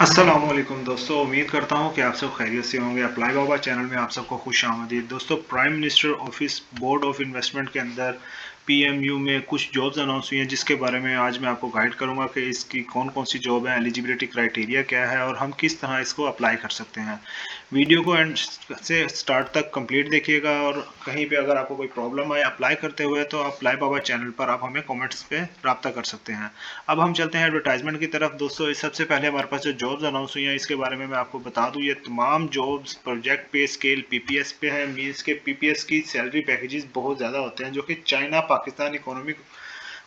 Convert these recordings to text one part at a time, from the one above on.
अस्सलामुअलैकुम दोस्तों, उम्मीद करता हूँ कि आप सब खैरियत से होंगे। अप्लाई बाबा चैनल में आप सबको खुश आमदीद। दोस्तों, prime minister office board of investment के अंदर पीएमयू में कुछ जॉब्स अनाउंस हुई हैं, जिसके बारे में आज मैं आपको गाइड करूंगा कि इसकी कौन कौन सी जॉब है, एलिजिबिलिटी क्राइटेरिया क्या है और हम किस तरह इसको अप्लाई कर सकते हैं। वीडियो को एंड से स्टार्ट तक कंप्लीट देखिएगा और कहीं पे अगर आपको कोई प्रॉब्लम आए अप्लाई करते हुए तो अप्लाई बाबा चैनल पर आप हमें कमेंट्स पे रब्ता कर सकते हैं। अब हम चलते हैं एडवर्टाइजमेंट की तरफ। दोस्तों, इस सबसे पहले हमारे पास जो जॉब्स अनाउंस हुई हैं इसके बारे में मैं आपको बता दूं, ये तमाम जॉब्स प्रोजेक्ट पे स्केल पीपीएस पे है। मींस के पीपीएस की सैलरी पैकेजेस बहुत ज़्यादा होते हैं, जो कि China Pakistan economic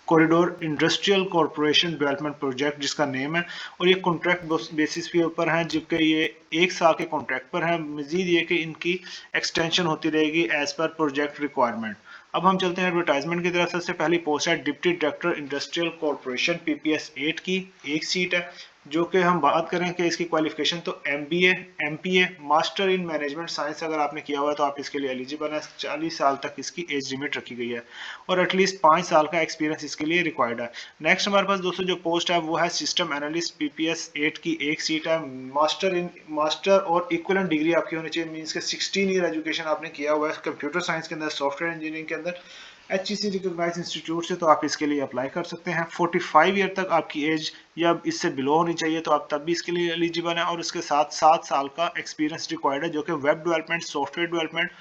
corridor industrial corporation development project जिसका नेम है, और ये कॉन्ट्रैक्ट बेसिस के ऊपर है, जबकि ये 1 साल के कॉन्ट्रैक्ट पर है। मजीद ये कि इनकी एक्सटेंशन होती रहेगी एज पर प्रोजेक्ट रिक्वायरमेंट। अब हम चलते हैं एडवर्टाइजमेंट की तरफ। सबसे पहली पोस्ट है deputy director industrial corporation PPS 8 की, एक सीट है। जो कि हम बात करें कि इसकी क्वालिफिकेशन तो MBA, MPa, master in management science अगर आपने किया हुआ है तो आप इसके लिए एलिजिबल है। 40 साल तक इसकी एज लिमिट रखी गई है और एटलीस्ट 5 साल का एक्सपीरियंस इसके लिए रिक्वायर्ड है। नेक्स्ट हमारे पास दोस्तों जो पोस्ट है वो है सिस्टम एनालिस्ट पीपीएस 8 की, एक सीट है। मास्टर और इक्विवेलेंट डिग्री आपकी होनी चाहिए। मींस के 16 ईयर एजुकेशन आपने किया हुआ है कंप्यूटर साइंस के अंदर, सॉफ्टवेयर इंजीनियरिंग के अंदर, HEC रिकॉग्नाइज्ड इंस्टीट्यूट से, तो आप इसके लिए अप्लाई कर सकते हैं। 45 ईयर तक आपकी एज या इससे बिलो होनी चाहिए, तो आप तब भी इसके लिए एलिजिबल हैं। और उसके साथ 7 साल का एक्सपीरियंस रिक्वायर्ड है, जो कि वेब डेवलपमेंट, सॉफ्टवेयर डेवलपमेंट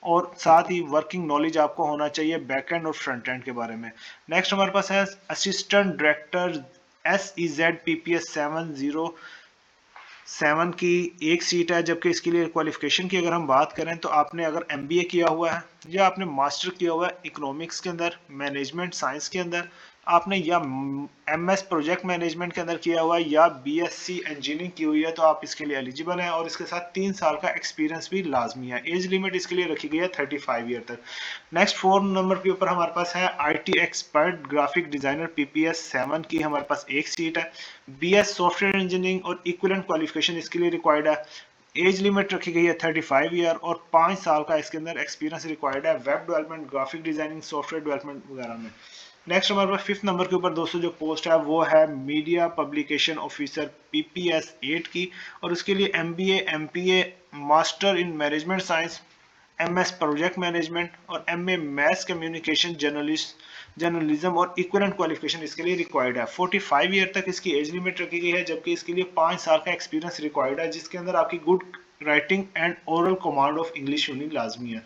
और साथ ही वर्किंग नॉलेज आपको होना चाहिए बैक एंड और फ्रंट एंड के बारे में। नेक्स्ट हमारे पास है असिस्टेंट डायरेक्टर SEZ PPS 707 की, एक सीट है। जबकि इसके लिए क्वालिफिकेशन की अगर हम बात करें तो आपने अगर एमबीए किया हुआ है या आपने मास्टर किया हुआ है इकोनॉमिक्स के अंदर, मैनेजमेंट साइंस के अंदर, आपने या एमएस प्रोजेक्ट मैनेजमेंट के अंदर किया हुआ है या बीएससी इंजीनियरिंग की हुई है, तो आप इसके लिए एलिजिबल हैं। और इसके साथ 3 साल का एक्सपीरियंस भी लाजमी है। एज लिमिट इसके लिए रखी गई है 35 ईयर तक। नेक्स्ट 4 नंबर के ऊपर हमारे पास है IT expert graphic designer PPS 7 की, हमारे पास एक सीट है। बीएस सॉफ्टवेयर इंजीनियरिंग और इक्विवेलेंट क्वालिफिकेशन इसके लिए रिक्वायर्ड है। एज लिमिट रखी गई है 35 ईयर और 5 साल का इसके अंदर एक्सपीरियंस रिक्वायर्ड है web development, graphic designing, software development वगैरह में। नेक्स्ट हमारे पास 5th नंबर के ऊपर दोस्तों जो पोस्ट है वो है मीडिया पब्लिकेशन ऑफिसर पीपीएस 8 की, और उसके लिए MBA, MPa, master in management science, MS project management और एमए मैस कम्युनिकेशन जर्नलिज्म और इक्विवेलेंट क्वालिफिकेशन इसके लिए रिक्वायर्ड है। 45 ईयर तक इसकी एज लिमिट रखी गई है, जबकि इसके लिए 5 साल का एक्सपीरियंस रिक्वायर्ड है, जिसके अंदर आपकी good writing and oral command of English होनी लाजमी है।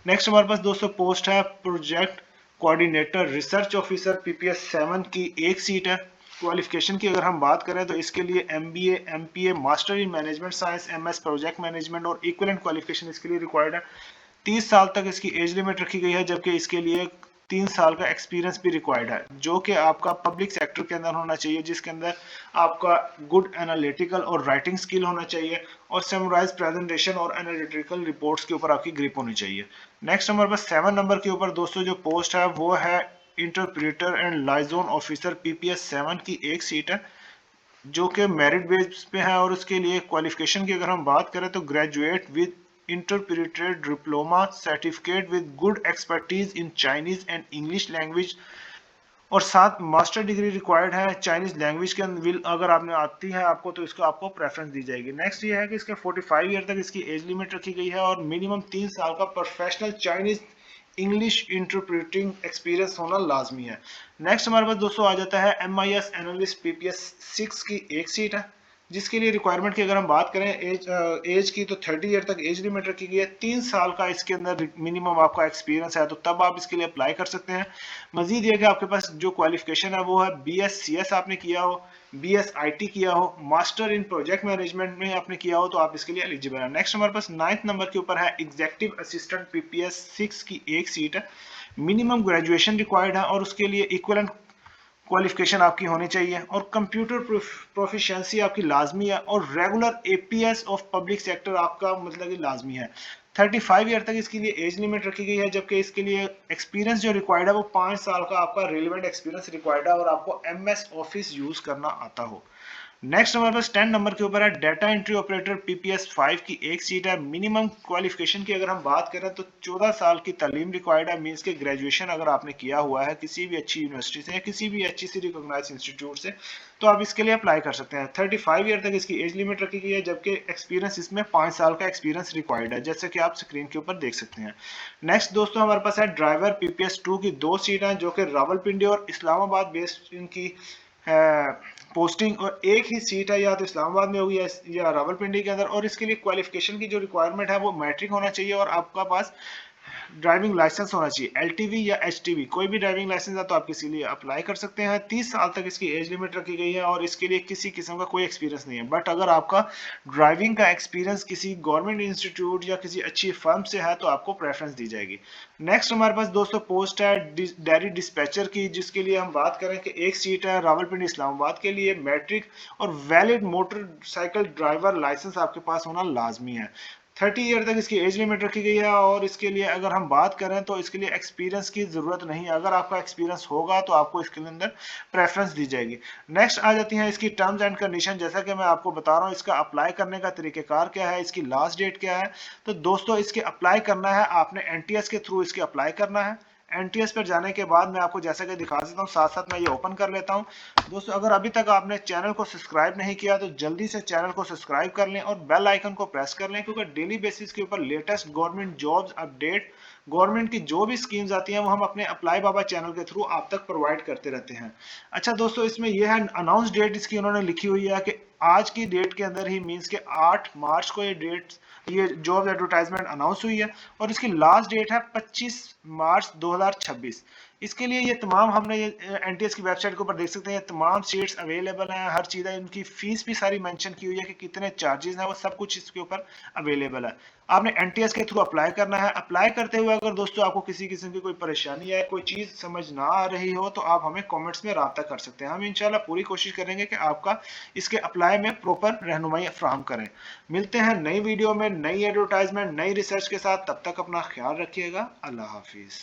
नेक्स्ट हमारे पास दोस्तों पोस्ट है project coordinator research officer PPS 7 की, एक सीट है। क्वालिफिकेशन की अगर हम बात करें तो इसके लिए MBA, MPa, master in management science, MS project management और इक्विवेलेंट क्वालिफिकेशन इसके लिए रिक्वायर्ड है। 30 साल तक इसकी एज लिमिट रखी गई है, जबकि इसके लिए 3 साल का एक्सपीरियंस भी रिक्वायर्ड है, जो कि आपका पब्लिक सेक्टर के अंदर होना चाहिए, जिसके अंदर आपका गुड एनालिटिकल और राइटिंग स्किल होना चाहिए और समराइज प्रेजेंटेशन और एनालिटिकल रिपोर्ट्स के ऊपर आपकी ग्रिप होनी चाहिए। नेक्स्ट हमारे पास 7 नंबर के ऊपर दोस्तों जो पोस्ट है वो है इंटरप्रेटर एंड लाइजोन ऑफिसर पीपीएस 7 की, एक सीट है, जो कि मेरिट बेस पे है। और उसके लिए क्वालिफिकेशन की अगर हम बात करें तो graduate with interpreted diploma certificate with good expertise in Chinese and English language, और साथ मास्टर डिग्री रिक्वायर्ड है चाइनीज लैंग्वेज के अंदर। अगर आपने आती है आपको तो इसको आपको प्रेफरेंस दी जाएगी। नेक्स्ट ये है कि इसके 45 ईयर तक इसकी एज लिमिट रखी गई है और मिनिमम 3 साल का professional Chinese English interpreting experience होना लाजमी है। नेक्स्ट हमारे पास दोस्तों आ जाता है MIS एनालिस्ट पीपीएस 6 की, एक सीट है, जिसके लिए रिक्वायरमेंट की अगर हम बात करें एज की तो 30 ईयर तक एज लिमिट रखी गई है। 3 साल का इसके अंदर मिनिमम आपका एक्सपीरियंस है, तो तब आप इसके लिए अप्लाई कर सकते हैं। मजीद ये कि आपके पास जो क्वालिफिकेशन है वो है BScs आपने किया हो, BSIT किया हो, मास्टर इन प्रोजेक्ट मैनेजमेंट में आपने किया हो, तो आप इसके लिए एलिजिबल है। नेक्स्ट हमारे पास 9th नंबर के ऊपर है एग्जीक्यूटिव असिस्टेंट पीपीएस 6 की, एक सीट है। मिनिमम ग्रेजुएशन रिक्वायर्ड है और उसके लिए इक्विवेलेंट क्वालिफिकेशन आपकी होनी चाहिए और कंप्यूटर प्रोफिशिएंसी आपकी लाजमी है और regular APS of public sector आपका मतलब कि लाजमी है। 35 ईयर तक इसके लिए एज लिमिट रखी गई है, जबकि इसके लिए एक्सपीरियंस जो रिक्वायर्ड है वो 5 साल का आपका रिलेवेंट एक्सपीरियंस रिक्वायर्ड है और आपको MS ऑफिस यूज करना आता हो। नेक्स्ट हमारे पास 10 नंबर के ऊपर है डाटा एंट्री ऑपरेटर पीपीएस 5 की एक सीट है। मिनिमम क्वालिफिकेशन की अगर हम बात करें तो 14 साल की तालीम रिक्वायर्ड है, मींस के ग्रेजुएशन अगर आपने किया हुआ है किसी भी अच्छी यूनिवर्सिटी से या किसी भी अच्छी सी रिकॉग्नाइज्ड इंस्टीट्यूट से तो आप इसके लिए अप्लाई कर सकते हैं। 35 ईयर तक इसकी एज लिमिट रखी गई है, जबकि एक्सपीरियंस इसमें 5 साल का एक्सपीरियंस रिक्वायर्ड है, जैसे कि आप स्क्रीन के ऊपर देख सकते हैं। नेक्स्ट दोस्तों हमारे पास है ड्राइवर पीपीएस 2 की 2 सीट हैं, जो कि रावलपिंडी और इस्लामाबाद बेस्ड इनकी पोस्टिंग, और एक ही सीट है या तो इस्लामाबाद में होगी या रावलपिंडी के अंदर। और इसके लिए क्वालिफिकेशन की जो रिक्वायरमेंट है वो मैट्रिक होना चाहिए और आपका पास ड्राइविंग लाइसेंस होना चाहिए, एलटीवी या एचटीवी कोई भी ड्राइविंग लाइसेंस है तो आप इसी लिए अप्लाई कर सकते हैं। 30 साल तक इसकी एज लिमिट रखी गई है और इसके लिए किसी किस्म का कोई एक्सपीरियंस नहीं है। बट अगर आपका ड्राइविंग का एक्सपीरियंस किसी गवर्नमेंट इंस्टीट्यूट या किसी अच्छी फर्म से है तो आपको प्रेफरेंस दी जाएगी। नेक्स्ट हमारे पास दोस्तों पोस्ट है डेयरी डिस्पैचर की, जिसके लिए हम बात करें कि एक सीट है रावलपिंडी इस्लामाबाद के लिए। मैट्रिक और वैलिड मोटरसाइकिल ड्राइवर लाइसेंस आपके पास होना लाजमी है। 30 ईयर तक इसकी एज लिमिट रखी गई है और इसके लिए अगर हम बात करें तो इसके लिए एक्सपीरियंस की जरूरत नहीं है। अगर आपका एक्सपीरियंस होगा तो आपको इसके अंदर प्रेफरेंस दी जाएगी। नेक्स्ट आ जाती हैं इसकी टर्म्स एंड कंडीशन। जैसा कि मैं आपको बता रहा हूँ इसका अप्लाई करने का तरीकेकार क्या है, इसकी लास्ट डेट क्या है। तो दोस्तों इसके अप्लाई करना है, आपने एनटीएस के थ्रू इसके अप्लाई करना है। एनटीएस पर जाने के बाद मैं आपको जैसा कि दिखा देता हूँ, साथ साथ मैं ये ओपन कर लेता हूँ। दोस्तों अगर अभी तक आपने चैनल को सब्सक्राइब नहीं किया तो जल्दी से चैनल को सब्सक्राइब कर लें और बेल आइकन को प्रेस कर लें, क्योंकि डेली बेसिस के ऊपर latest government jobs update, government की जो भी स्कीम्स आती हैं वो हम अपने अप्लाई बाबा चैनल के थ्रू आप तक प्रोवाइड करते रहते हैं। अच्छा दोस्तों इसमें यह है अनाउंस डेट, इसकी उन्होंने लिखी हुई है कि आज की डेट के अंदर ही, मींस के 8 मार्च को ये जॉब एडवर्टाइजमेंट अनाउंस हुई है और इसकी लास्ट डेट है 25 मार्च 2026। इसके लिए ये तमाम हमने ये एनटीएस की वेबसाइट के ऊपर देख सकते हैं, तमाम सीट्स अवेलेबल हैं, हर चीज़ है, इनकी फीस भी सारी मेंशन की हुई है कि कितने चार्जेस हैं, वो सब कुछ इसके ऊपर अवेलेबल है। आपने एनटीएस के थ्रू अप्लाई करना है। अप्लाई करते हुए अगर दोस्तों आपको किसी किस्म की कोई परेशानी है, कोई चीज़ समझ ना आ रही हो तो आप हमें कमेंट्स में राब्ता कर सकते हैं। हम इंशाल्लाह पूरी कोशिश करेंगे कि आपका इसके अप्लाई में प्रॉपर रहनुमाई फराहम करें। मिलते हैं नई वीडियो में नई एडवर्टाइजमेंट नई रिसर्च के साथ, तब तक अपना ख्याल रखिएगा। अल्लाह हाफिज़।